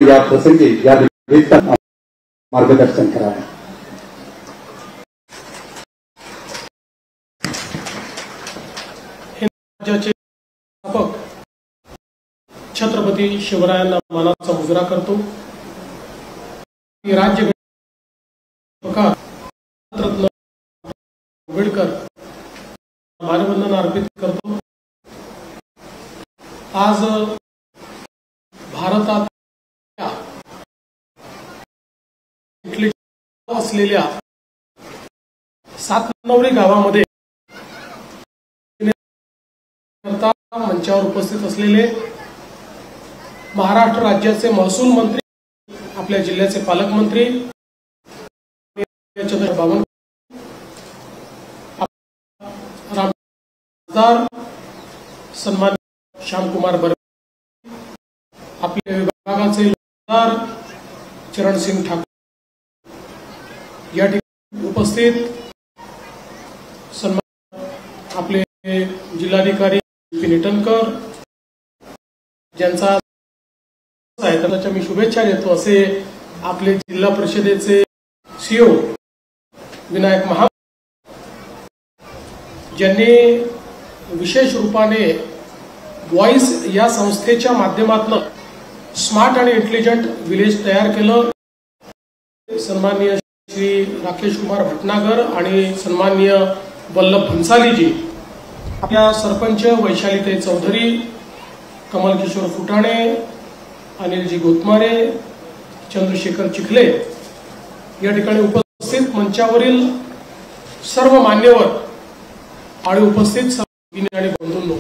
या प्रसंगी या मार्गदर्शन करावे। राज्याचे संस्थापक छत्रपती शिवरायांना मानाचा मुजरा करतो। राज्य रत्न आंबेडकर मानवंदना अर्पित करतो। आज भारतात असलेल्या सातनवरी गावामध्ये मंचावर उपस्थित असलेले महाराष्ट्र राज्याचे महसूल मंत्री, आपल्या जिल्ह्याचे पालकमंत्री सन्माननीय श्यामकुमार बर्वे, आपल्या विभागाचे आमदार चरणसिंग ठाकूर, या ठिकाणी उपस्थित सन्मान आपले जिल्हाधिकारी निटनकर, ज्यांचा त्यांच्या मी शुभेच्छा देतो, असे आपले जिल्हा परिषदेचे सीओ विनायक महा, ज्यांनी विशेष रूपाने व्हॉइस या संस्थेच्या माध्यमातून स्मार्ट आणि इंटेलिजंट विलेज तयार केलं। सन्माननीय श्री राकेश कुमार भटनागर आणि सन्माननीय वल्लभ भन्सालीजी, आपल्या सरपंच वैशालीताई चौधरी, कमल किशोर फुटाणे, अनिलजी गोतमारे, चंद्रशेखर चिखले, या ठिकाणी उपस्थित मंचावरील सर्व मान्यवर आणि उपस्थित सर्व भगिनी आणि बंधूंनो,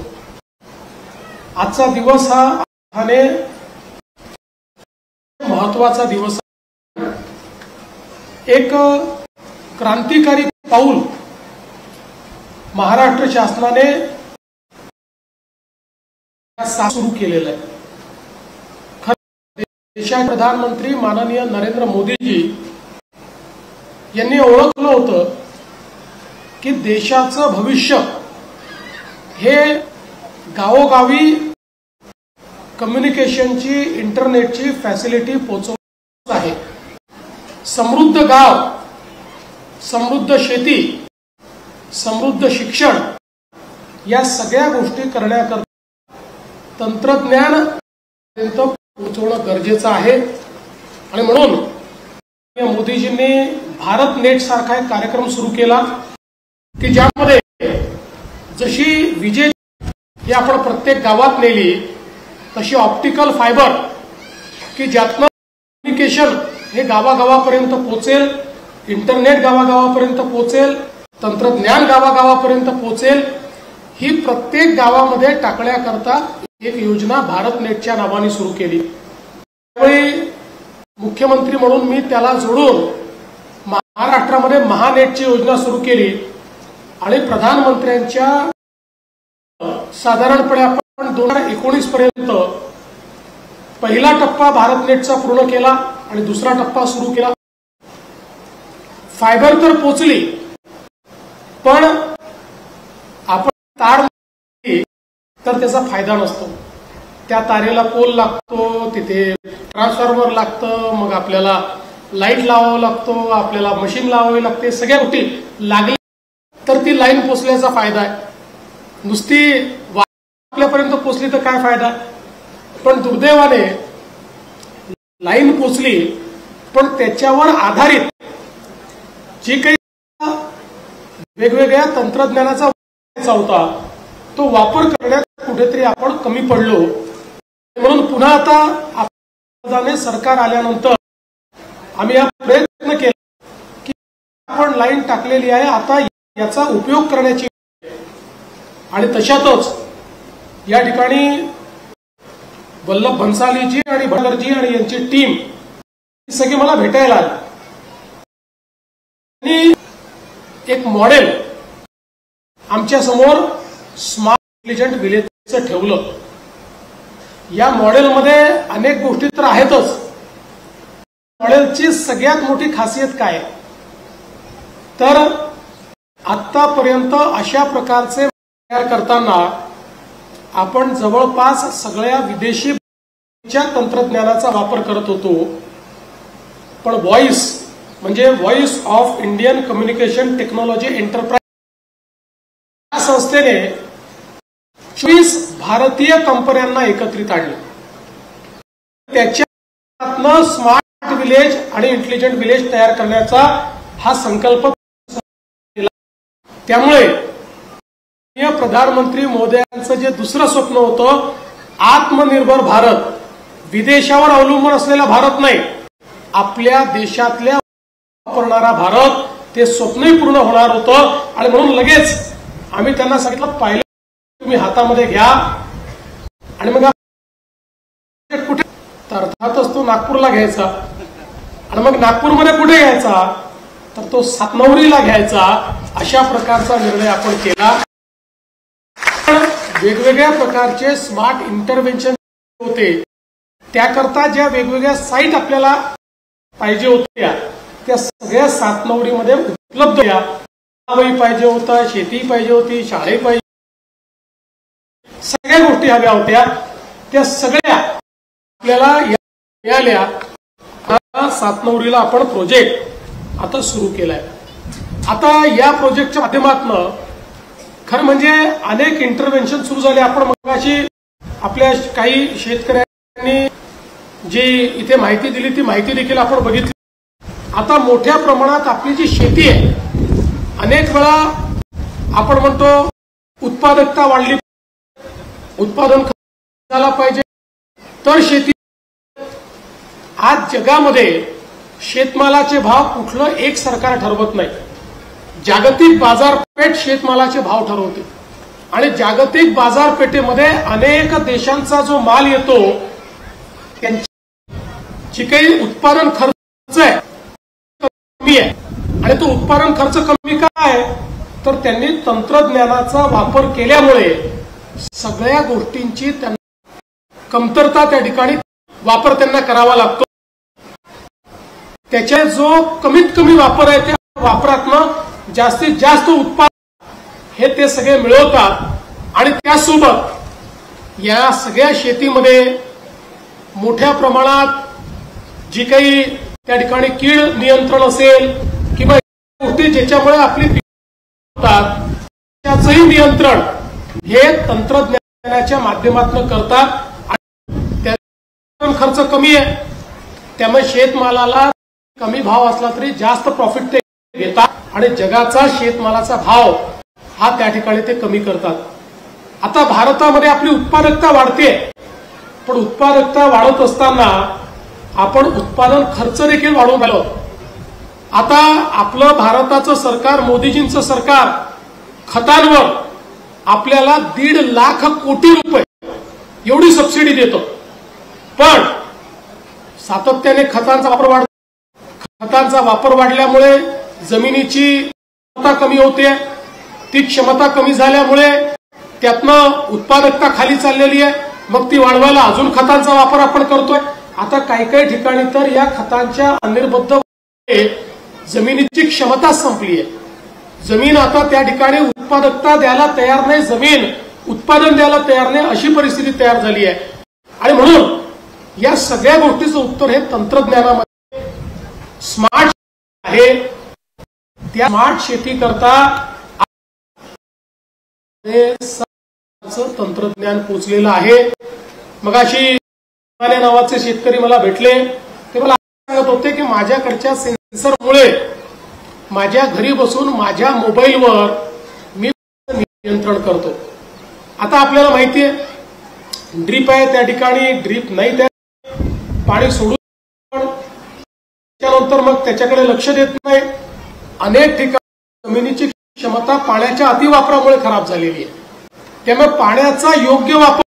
आजचा दिवस हा अर्थाने महत्वाचा दिवस, एक क्रांतिकारी पाऊल महाराष्ट्र शासनाने सुरू केलेलं आहे। देशाचे प्रधानमंत्री माननीय नरेंद्र मोदीजी यांनी ओळखलं होतं की देशाचं भविष्य हे गावोगावी कम्युनिकेशनची, इंटरनेटची फॅसिलिटी पोहोचवणं आहे। समृद्ध गाव, समृद्ध शेती, समृद्ध शिक्षण या सगळ्या गोष्टी करण्याकरता तंत्रज्ञान पर्यंत पोहोचवणं गरजेचं आहे। आणि म्हणून मोदीजींनी भारत नेट सारखा एक कार्यक्रम सुरू केला की ज्यामध्ये जशी विजेची ही आपण प्रत्येक गावात नेली, तशी ऑप्टिकल फायबर की ज्यातनं कम्युनिकेशन हे गावागावापर्यंत पोहोचेल, इंटरनेट गावागावापर्यंत पोहोचेल, तंत्रज्ञान गावागावापर्यंत पोहोचेल, ही प्रत्येक गावामध्ये टाकण्याकरता एक योजना भारत नेटच्या नावाने सुरू केली। त्यावेळी मुख्यमंत्री म्हणून मी त्याला जोडून महाराष्ट्रामध्ये महानेटची योजना सुरू केली आणि प्रधानमंत्र्यांच्या साधारणपणे आपण 2019 पर्यंत पहिला टप्पा भारत नेटचा पूर्ण केला आणि दुसरा टप्पा सुरू केला। फायबर तर पोहोचली, पण आपण तार तर त्याचा फायदा नसतो। त्या तारेला पोल लागतो, तिथे ट्रान्सफॉर्मर लागतं, मग आपल्याला लाईट लावावं लागतो, आपल्याला मशीन लावावी लागते, सगळ्या गोष्टी लागल्या तर ती लाईन पोचल्याचा फायदा आहे। नुसती आपल्यापर्यंत पोचली तर काय फायदा, पण दुर्दैवाने लाईन पोचली, पण त्याच्यावर आधारित जी काही वेगवेगळ्या तंत्रज्ञानाचा होता तो वापर करण्यात कुठेतरी आपण कमी पडलो। म्हणून पुन्हा आता सरकार आल्यानंतर आम्ही हा प्रयत्न केला की आपण लाईन टाकलेली आहे, आता याचा उपयोग करण्याची, आणि तशातच या ठिकाणी वल्लभ भन्सालीजी आणि भटनागरजी आणि यांची टीम सगळे मला भेटायला आले आणि एक मॉडेल आमच्या समोर स्मार्ट इंटेलिजंट विलेजचं ठेवलं। या मॉडेलमध्ये अनेक गोष्टी तर आहेतच, मॉडेलची सगळ्यात मोठी खासियत काय तर आतापर्यंत अशा प्रकारचे तयार करताना आपण जवळपास सगळ्या विदेशी तंत्रज्ञानाचा वापर करत होतो, पण व्हॉइस म्हणजे voice of Indian communication technology enterprise या संस्थेने 24 भारतीय कंपन्यांना एकत्रित आणले. त्याच्यातनं स्मार्ट विलेज आणि इंटेलिजंट विलेज तयार करण्याचा हा संकल्प केला. त्यामुळे प्रधानमंत्री महोदयांचं जे दुसरं स्वप्न होतं, आत्मनिर्भर भारत, विदेशावर अवलंबून असलेला भारत नाही, आपल्या देशातल्या वापरणारा भारत, ते स्वप्नही पूर्ण होणार होतं. आणि म्हणून लगेच आम्ही त्यांना सांगितलं, पाहिलं तुम्ही हातामध्ये घ्या आणि मग कुठे, तर अर्थातच तो नागपूरला घ्यायचा. आणि मग नागपूरमध्ये कुठे घ्यायचा, तर तो सातनवरीला घ्यायचा. अशा प्रकारचा निर्णय आपण केला. वेगवेगळ्या प्रकारचे स्मार्ट इंटरव्हेन्शन होते, त्याकरता ज्या वेगवेगळ्या साईट आपल्याला पाहिजे होत्या, त्या सगळ्या सातनवरीमध्ये उपलब्ध होत्या. पाहिजे होता, शेती पाहिजे होती, शाळे पाहिजे, सगळ्या गोष्टी हव्या होत्या. त्या सगळ्या आपल्याला मिळाल्या. सातनवरीला आपण प्रोजेक्ट आता सुरू केलाय. आता या प्रोजेक्टच्या माध्यमातून खरं म्हणजे अनेक इंटरव्हेन्शन सुरू झाले. आपण मगाशी आपल्या काही शेतकऱ्यांनी जी इथे माहिती दिली, ती माहिती देखील आपण बघितली. आता मोठ्या प्रमाणात आपली जी शेती आहे, अनेक वेळा आपण म्हणतो उत्पादकता वाढली, उत्पादन झाला पाहिजे, तर शेती. आज जगामध्ये शेतमालाचे भाव कुठलं एक सरकार ठरवत नाही. जागतिक बाजारपेठ शेतमालाचे भाव ठरवते. आणि जागतिक बाजारपेठेमध्ये अनेक देशांचा जो माल येतो, त्यांची जी काही उत्पादन खर्च आहे कमी आहे. आणि तो उत्पादन खर्च कमी का आहे, तर त्यांनी तंत्रज्ञानाचा वापर केल्यामुळे सगळ्या गोष्टींची त्यांना कमतरता त्या ठिकाणी वापर त्यांना करावा लागतो. त्याच्या जो कमीत कमी वापर आहे, त्या वापरातनं जास्तीत जास्त उत्पादन हे ते सगळे मिळवतात. आणि त्यासोबत या सगळ्या शेतीमध्ये मोठ्या प्रमाणात जी काही त्या ठिकाणी कीड नियंत्रण असेल किंवा गोष्टी ज्याच्यामुळे आपली होतात, त्याचंही नियंत्रण हे तंत्रज्ञानाच्या माध्यमातून करतात. आणि त्याचा खर्च कमी आहे, त्यामुळे शेतमालाला कमी भाव असला तरी जास्त प्रॉफिट ते घेतात. आणि जगाचा शेतमालाचा भाव हा त्या ठिकाणी ते कमी करतात. आता भारतामध्ये आपली उत्पादकता वाढते, पण उत्पादकता वाढत असताना आपण उत्पादन खर्च देखील वाढवून राहिलो. आता आपलं भारताचं सरकार, मोदीजींचं सरकार, खतांवर आपल्याला 1.5 लाख कोटी रुपये एवढी सबसिडी देतो. पण सातत्याने खतांचा वापर वाढल्यामुळे जमिनीची क्षमता कमी होते. ती क्षमता कमी झाल्यामुळे त्यातनं उत्पादकता खाली चाललेली आहे. मग ती वाढवायला अजून खतांचा वापर आपण करतोय. आता काही ठिकाणी तर या खतांच्या अनिर्बद्ध जमिनीची क्षमता संपली आहे. जमीन आता त्या ठिकाणी उत्पादकता द्यायला तयार नाही, जमीन उत्पादन द्यायला तयार नाही, अशी परिस्थिती तयार झाली आहे. आणि म्हणून या सगळ्या गोष्टीचं उत्तर हे तंत्रज्ञानामध्ये स्मार्ट आहे. त्या स्मार्ट शेती करता तंत्रज्ञान पोचलेलं आहे. मगाशी नावाचे शेतकरी मला भेटले, ते मला सांगत होते की माझ्याकडच्या सेन्सरमुळे माझ्या घरी बसून माझ्या मोबाईलवर मी नियंत्रण करतो. आता आपल्याला माहिती आहे ड्रीप आहे, त्या ठिकाणी ड्रीप नाही, त्या पाणी सोडून त्यानंतर मग त्याच्याकडे लक्ष देत नाही. अनेक ठिकाणी जमिनीची क्षमता पाण्याच्या अतिवापरामुळे खराब झालेली आहे. त्यामुळे पाण्याचा योग्य वापर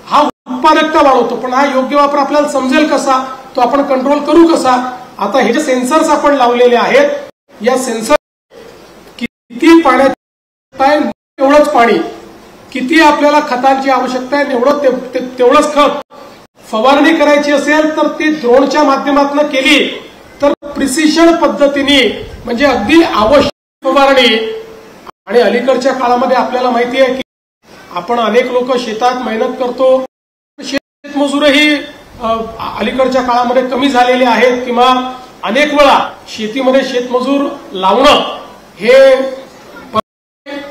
हा उत्पादकता वाढवतो. पण हा योग्य वापर आपल्याला समजेल कसा, तो आपण कंट्रोल करू कसा. आता हे जे सेन्सर्स आपण लावलेले आहेत, या सेन्सर किती पाण्याची आहे तेवढंच पाणी, किती आपल्याला खतांची आवश्यकता आहे तेवढंच खत, फवारणी करायची असेल तर ती ड्रोनच्या माध्यमातून केली तर प्रिसिशन पद्धतीने, म्हणजे अगदी आवश्यक फवारणी. आणि अलीकडच्या काळामध्ये आपल्याला माहिती आहे की आपण अनेक लोक शेतात मेहनत करतो, शेतमजूरही अलीकडच्या काळामध्ये कमी झालेले आहेत किंवा अनेक वेळा शेतीमध्ये शेतमजूर लावणं हे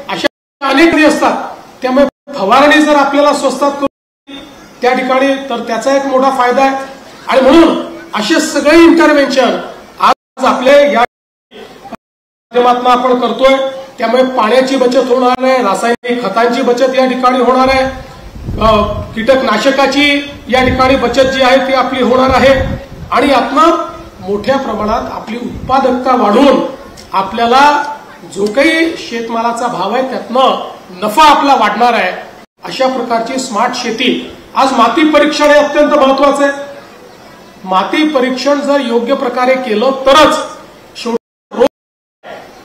अशा अनेक असतात. त्यामुळे फवारणी जर आपल्याला स्वस्तात करून त्या ठिकाणी तर त्याचा एक मोठा फायदा आहे. आणि म्हणून असे सगळे इंटरव्हेन्शन आज आपले या माध्यमातून आपण करतोय. त्यामुळे पाण्याची बचत होणार आहे, रासायनिक खतांची बचत या ठिकाणी होणार आहे, कीटकनाशकाची या ठिकाणी बचत जी आहे ती आपली होणार आहे. आणि यातनं मोठ्या प्रमाणात आपली उत्पादकता वाढवून आपल्याला जो काही शेतमालाचा भाव आहे त्यातनं नफा आपला वाढणार आहे. अशा प्रकारची स्मार्ट शेती. आज माती परीक्षण हे अत्यंत महत्वाचं आहे. माती परीक्षण जर योग्य प्रकारे केलं तरच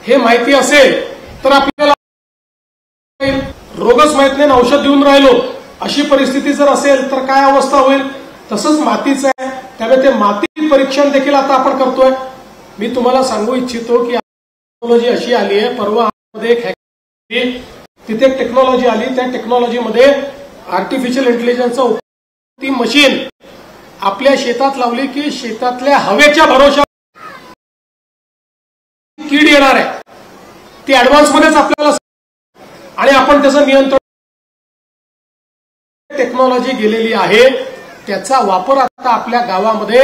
हे माहिती असेल तर आपल्याला रोगच माहित नाही, औषध देऊन राहिलो अशी परिस्थिती जर असेल तर काय अवस्था होईल. तसंच मातीचं आहे. त्यामुळे ते माती परीक्षण देखील आता आपण करतोय. मी तुम्हाला सांगू इच्छितो की टेक्नॉलॉजी अशी आली आहे. परवा एक तिथे एक टेक्नॉलॉजी आली. त्या टेक्नॉलॉजीमध्ये आर्टिफिशियल इंटेलिजन्सचा ती मशीन आपल्या शेतात लावली की शेतातल्या हवेच्या भरोशा कीड येणार आहे ती ऍडव्हान्स मध्येच आपल्याला आणि आपण त्याचं नियंत्रण टेक्नॉलॉजी गेलेली आहे. त्याचा वापर आता आपल्या गावामध्ये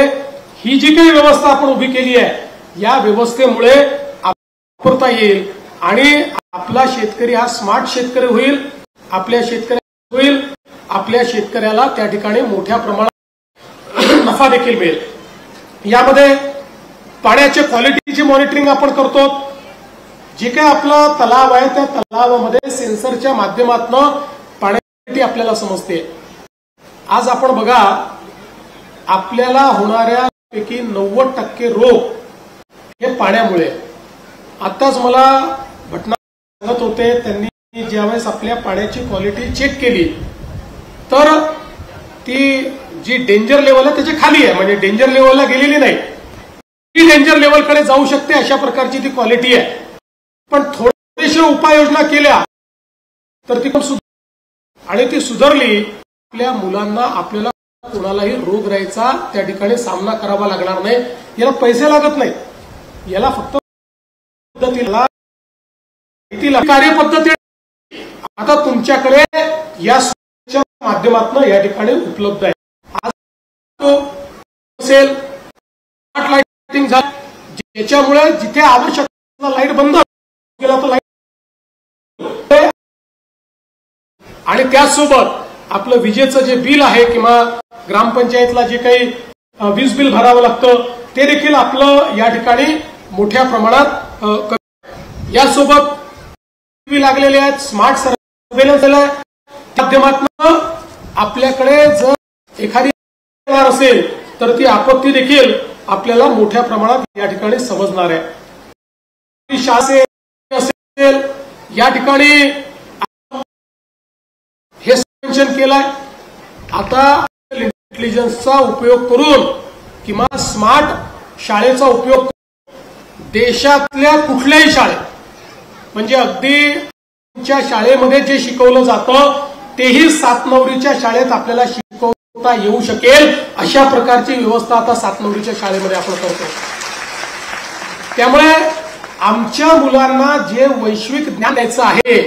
ही जी काही व्यवस्था आपण उभी केली आहे या व्यवस्थेमुळे वापरता येईल आणि आपला शेतकरी हा स्मार्ट शेतकरी होईल. आपल्या शेतकऱ्याला त्या ठिकाणी मोठ्या प्रमाणात नफा देखील मिळेल. यामध्ये पाण्याच्या क्वालिटीची मॉनिटरिंग आपण करतो. जे काय आपला तलाव आहे त्या तलावामध्ये सेन्सरच्या माध्यमातून पाण्याची आपल्याला समजते. आज आपण बघा आपल्याला होणाऱ्या पैकी 90% रोग हे पाण्यामुळे. आताच मला भटना सांगत होते त्यांनी ज्यावेळेस आपल्या पाण्याची क्वालिटी चेक केली तर ती जी डेंजर लेवल आहे त्याच्या खाली आहे, म्हणजे डेंजर लेवलला गेलेली नाही, ती डेंजर लेवलकडे जाऊ शकते अशा प्रकारची ती क्वालिटी आहे. पण थोड्याशा उपाययोजना केल्या तर ती पण आणि ती सुधारली. आपल्या मुलांना आपल्याला कोणालाही रोग राहायचा त्या ठिकाणी सामना करावा लागणार नाही. याला पैसे लागत नाही, याला फक्त पद्धतीला कार्यपद्धती आता तुमच्याकडे या माध्यमातून या ठिकाणी उपलब्ध आहे. असेल स्मार्ट लाइटिंग झाली ज्याच्यामुळे जिथे आवश्यक लाईट बंद केला तर लाईट आणि त्याचसोबत आपलं विजेचं जे बिल आहे किंवा ग्रामपंचायतला जे काही वीज बिल भरावं लागतं ते देखील आपलं या ठिकाणी मोठ्या प्रमाणात. यासोबत लागलेले आहेत. स्मार्ट सर्व्हेलन्स माध्यमातून आपल्याकडे जर एखादी असेल तर ती आपत्ती देखील आपल्याला मोठ्या प्रमाणात या ठिकाणी समजणार आहे. शासन असेल या ठिकाणी हे मेन्शन केलंय. आता इंटेलिजन्सचा उपयोग करून किंवा स्मार्ट शाळेचा उपयोग करून देशातल्या कुठल्याही शाळेत म्हणजे अगदी तुमच्या शाळेमध्ये जे शिकवलं जातं तेही 7 नवरीच्या शाळेत आपल्याला शिकवता येऊ शकेल अशा प्रकारची व्यवस्था आता 7 नवरीच्या शाळेमध्ये आपण करतो. त्यामुळे आमच्या मुलांना जे वैश्विक ज्ञान द्यायचं आहे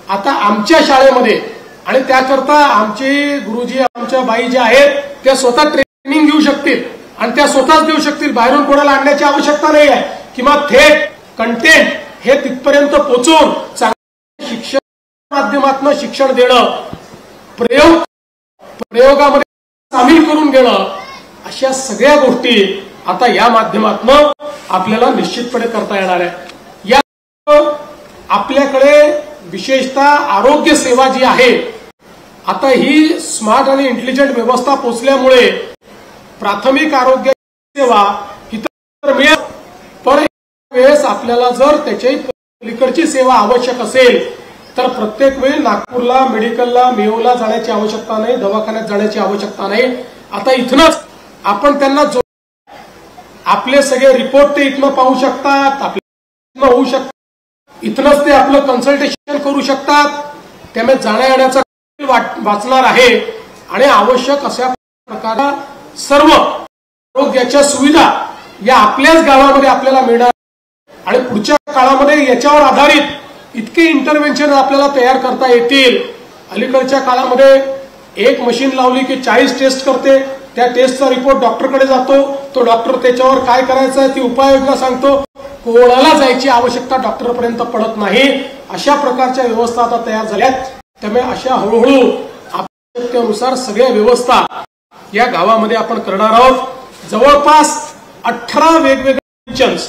आता आमच्या शाळेमध्ये आणि त्याकरता आमचे गुरुजी आमच्या बाई ज्या आहेत त्या स्वतः ट्रेनिंग घेऊ शकतील आणि त्या स्वतःच देऊ शकतील. बाहेरून कोणाला आणण्याची आवश्यकता नाही आहे किंवा थेट कंटेंट हे तिथपर्यंत पोहोचवून चांगल्या शिक्षण माध्यमातून शिक्षण देणं, प्रयोगामध्ये सामील करून घेणं अशा सगळ्या गोष्टी आता या माध्यमातून आपल्याला निश्चितपणे करता येणार आहे. या आपल्याकडे विशेषतः आरोग्य सेवा जी आहे आता ही स्मार्ट आणि इंटेलिजंट व्यवस्था पोचल्यामुळे प्राथमिक आरोग्य सेवा इतर मिळेल. पण वेळेस आपल्याला जर त्याच्याही पलीकडची सेवा आवश्यक असेल तर प्रत्येक वेळी नागपूरला मेडिकलला मेयोला जाण्याची आवश्यकता नाही, दवाखान्यात जाण्याची आवश्यकता नाही. आता इथनच आपण त्यांना आपले सगळे रिपोर्ट ते इथनं पाहू शकतात, आपल्या होऊ शकतात, इथनच ते आपलं कन्सल्टेशन करू शकतात. त्यामुळे जाण्या येण्याचा वाचणार आहे आणि आवश्यक अशा प्रकारे सर्व आरोग्याच्या सुविधा या आपल्याच गावामध्ये आपल्याला मिळणार आणि पुढच्या काळामध्ये याच्यावर आधारित इतके इंटरव्हेन्शन आपल्याला तयार करता येतील। अलीकडच्या काळामध्ये एक मशीन लावली की 40 टेस्ट करते, त्या टेस्टचा रिपोर्ट डॉक्टरकडे जातो, तो डॉक्टर त्याच्यावर काय करायचं आहे ती उपाययोजना सांगतो, कोणाला जायची आवश्यकता डॉक्टरपर्यंत पडत नाही। अशा प्रकारच्या व्यवस्था आता तयार झाल्यात। त्यामुळे अशा हळूहळू आवश्यकतेनुसार सगळ्या व्यवस्था या गावामध्ये आपण करणार आहोत। जवळपास 18 वेगवेगळे किचन्स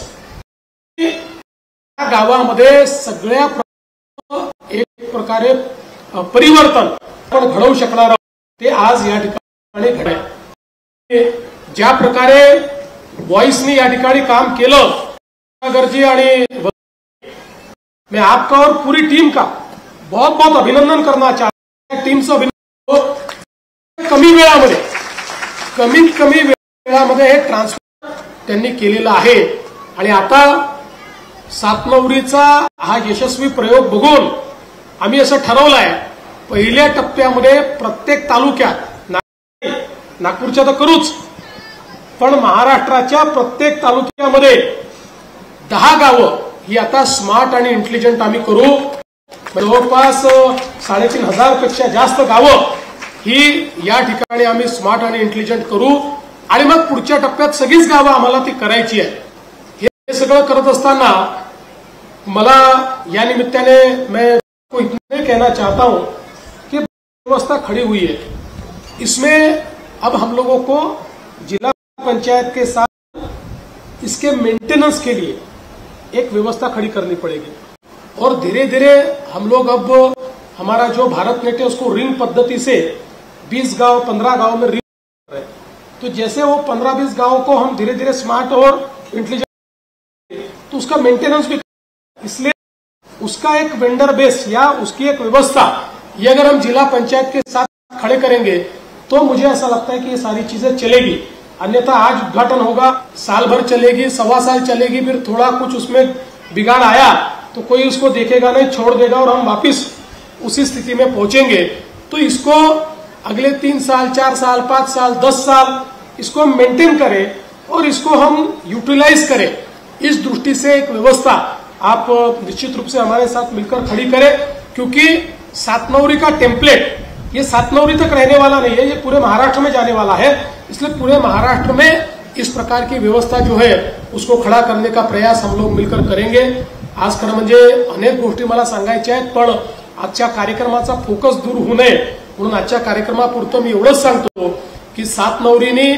या गावामध्ये सगळ्या एक प्रकारे परिवर्तन आपण घडवू शकणार आहोत ते आज या ठिकाणी घडले। ज्या प्रकारे व्हॉइसनी या ठिकाणी काम केलं गरजी आणि मैं आपका और पूरी टीम का बहुत बहुत अभिनंदन करना चाहता हूं। टीमचं अभिनंदन कमीत कमी वेळामध्ये हे ट्रान्सफर त्यांनी केलेलं आहे आणि आता सातनवरीचा हा यशस्वी प्रयोग बघून आम्ही असं ठरवलं आहे पहिल्या टप्प्यामध्ये प्रत्येक तालुक्यात नागपूरच्या तर करूच पण महाराष्ट्राच्या प्रत्येक तालुक्यामध्ये 10 गावं ही आता स्मार्ट आणि इंटेलिजंट आम्ही करू। जवळपास 3500 पेक्षा जास्त गावं ही या ठिकाणी आम्ही स्मार्ट आणि इंटेलिजंट करू आणि मग पुढच्या टप्प्यात सगळीच गावं आम्हाला ती करायची आहे। हे सगळं करत असताना मला या निमित्ताने मैं को इतने कहना चाहता हूं कि व्यवस्था खड़ी हुई है, इसमें अब हम लोगों को जिला पंचायत के साथ इसके मेंटेनेंस के लिए एक व्यवस्था खड़ी करनी पड़ेगी और धीरे धीरे हम लोग अब हमारा जो भारत नेट है उसको रिंग पद्धति से 20 गांव 15 गांव में रिंग कर रहे हैं। तो जैसे वो 15-20 गांवों को हम धीरे धीरे स्मार्ट और इंटेलिजेंट तो उसका मेंटेनेंस भी, इसलिए उसका एक वेंडर बेस या उसकी एक व्यवस्था ये अगर हम जिला पंचायत के साथ खड़े करेंगे तो मुझे ऐसा लगता है कि ये सारी चीजें चलेगी। अन्यथा आज उद्घाटन होगा, साल भर चलेगी, 1.25 साल चलेगी, फिर थोड़ा कुछ उसमें बिगाड़ आया तो कोई उसको देखेगा नहीं, छोड़ देगा और हम वापिस उसी स्थिति में पहुंचेंगे। तो इसको अगले 3 साल 4 साल 5 साल 10 साल इसको हम मेंटेन करें और इसको हम यूटिलाइज करें। इस दृष्टि से एक व्यवस्था आप निश्चित रूप से हमारे साथ मिलकर खड़ी करें, क्योंकि सातनौरी का टेम्पलेट ये सातनौरी तक रहने वाला नहीं है, ये पूरे महाराष्ट्र में जाने वाला है। इसलिए पूरे महाराष्ट्र में इस प्रकार की व्यवस्था जो है उसको खड़ा करने का प्रयास हम लोग मिलकर करेंगे। आज खरं म्हणजे अनेक गोष्टी मला सांगायच्या आहेत, पण आजच्या कार्यक्रमाचा फोकस दूर होऊ नये म्हणून आजच्या कार्यक्रमापुरतं मी एवढंच सांगतो की सातनौरीने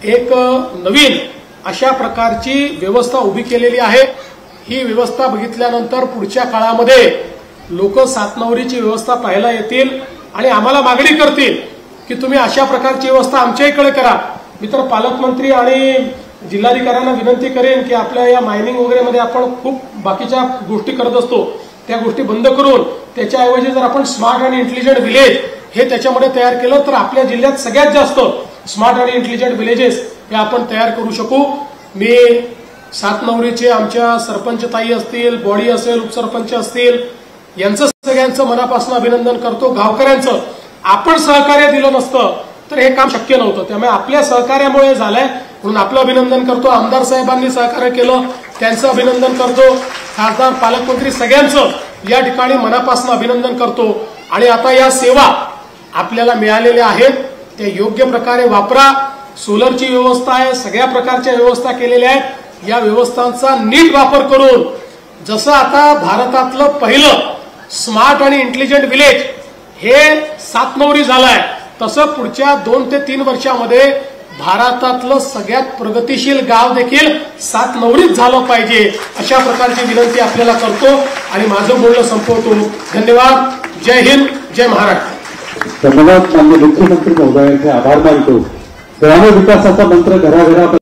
एक नवीन अशा प्रकारची व्यवस्था उभी केलेली आहे। ही व्यवस्था बघितल्यानंतर पुढच्या काळामध्ये लोक सातनौरीची व्यवस्था पाहायला येतील आणि आम्हाला मागणी करतील की तुम्ही अशा प्रकारची व्यवस्था आमच्या इकडे करा। मी तर पालकमंत्री आणि जिल्हाधिकाऱ्यांना विनंती करेन की आपल्या या मायनिंग वगैरे मध्ये आपण खूप बाकीच्या गोष्टी करत असतो, त्या गोष्टी बंद करून त्याच्याऐवजी जर आपण स्मार्ट आणि इंटेलिजंट विलेज हे त्याच्यामध्ये तयार केलं तर आपल्या जिल्ह्यात सगळ्यात जास्त स्मार्ट आणि इंटेलिजंट विलेजेस हे आपण तयार करू शकू। मी सातनौरीचे आमच्या सरपंच ताई असतील, बॉडी असेल, उपसरपंच असतील, यांचं सगळ्यांचं मनापासून अभिनंदन करतो। गावकऱ्यांचं आपण सहकार्य दिलं नसतं तर हे काम शक्य नव्हतं, त्यामुळे आपल्या सहकार्यामुळे झालंय म्हणून आपलं अभिनंदन करतो। आमदार साहेबांनी सहकार्य केलं त्यांचं अभिनंदन करतो, खासदार पालकमंत्री सगळ्यांचं या ठिकाणी मनापासून अभिनंदन करतो। आणि आता या सेवा आपल्याला मिळालेल्या आहेत त्या योग्य प्रकारे वापरा। सोलरची व्यवस्था आहे, सगळ्या प्रकारच्या व्यवस्था केलेल्या आहेत, या व्यवस्थांचा नीट वापर करून जसं आता भारतातलं पहिलं स्मार्ट आणि इंटेलिजंट विलेज हे सातनौरी झालंय तसं पुढच्या 2 ते 3 वर्षामध्ये भारतातलं सगळ्यात प्रगतिशील गाव देखील सातनौरीत झालं पाहिजे अशा प्रकारची विनंती आपल्याला करतो आणि माझं बोलणं संपवतो। धन्यवाद। जय हिंद, जय महाराष्ट्र। धन्यवाद। माननीय मुख्यमंत्री महोदयांचे आभार मानतो। ग्राम विकासाचा मंत्र घराघरात